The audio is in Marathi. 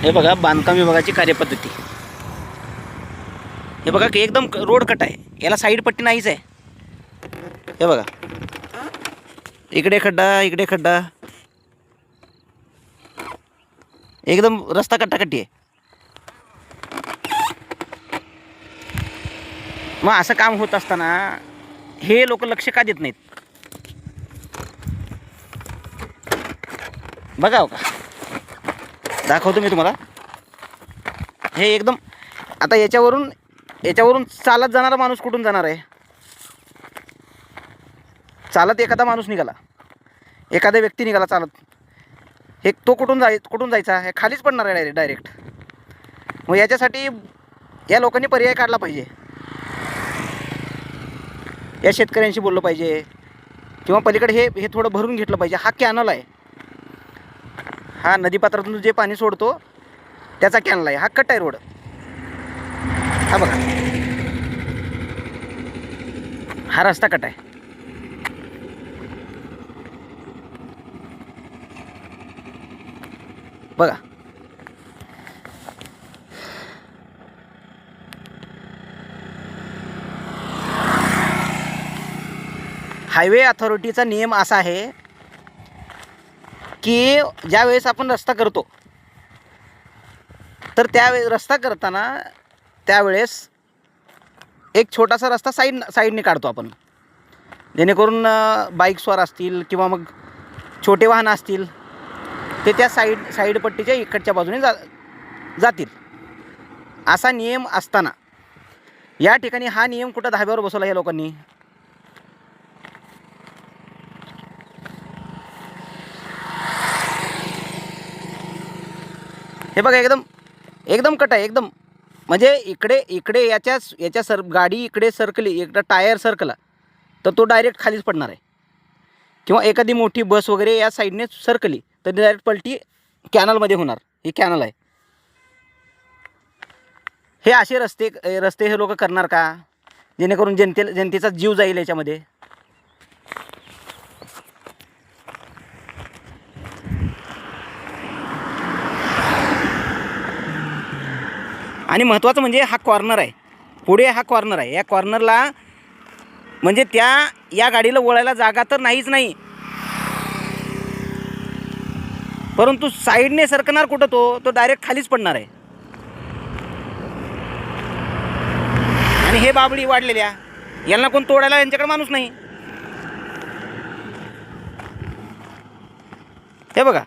हे बघा बांधकाम विभागाची कार्यपद्धती. हे बघा की एकदम रोड कट आहे, याला साईड पट्टी नाहीच आहे. हे बघा इकडे खड्डा इकडे खड्डा, एकदम रस्ता कट्टाकट्टी आहे. मग असं काम होत असताना हे लोक लक्ष का देत नाहीत? बघा का, दाखवतो मी तुम्हाला. हे एकदम आता याच्यावरून चालत जाणारा माणूस कुठून जाणार आहे? चालत एखादा माणूस निघाला, एखादा व्यक्ती निघाला चालत, हे तो कुठून जायचा? हे खालीच पडणार आहे डायरेक्ट. मग याच्यासाठी या लोकांनी पर्याय काढला पाहिजे. या शेतकऱ्यांशी बोललं पाहिजे, किंवा पलीकडे हे थोडं भरून घेतलं पाहिजे. हा कॅनल आहे, हा नदीपात्रातून जे पाणी सोडतो त्याचा कॅनल आहे. हा कट आहे रोड. हा बघा, हा रस्ता कट आहे. बघा हायवे अथॉरिटीचा नियम असा आहे की ज्यावेळेस आपण रस्ता करतो तर रस्ता करताना त्यावेळेस एक छोटासा रस्ता साईडने काढतो आपण, जेणेकरून बाईकस्वार असतील किंवा मग छोटे वाहन असतील ते त्या साईड पट्टीच्या इकडच्या बाजूने जातील. असा नियम असताना या ठिकाणी हा नियम कुठं धाब्यावर बसवला या लोकांनी? हे बघा एकदम कट आहे एकदम. म्हणजे इकडे याच्या गाडी इकडे सरकली, एकदा टायर सरकला तर तो डायरेक्ट खालीच पडणार आहे. किंवा एखादी मोठी बस वगैरे या साईडने सरकली तर डायरेक्ट पलटी कॅनलमध्ये होणार. ही कॅनल आहे. हे असे रस्ते हे लोक करणार का, जेणेकरून जनतेचा जीव जाईल याच्यामध्ये? आणि महत्त्वाचं म्हणजे हा कॉर्नर आहे, पुढे हा कॉर्नर आहे. या कॉर्नरला म्हणजे या गाडीला वळायला जागा तर नाहीच नाही, परंतु साईडने सरकणार कुठं? तो डायरेक्ट खालीच पडणार आहे. आणि हे बाबळी वाढलेल्या यांना कोण तोडायला, यांच्याकडे माणूस नाही. हे बघा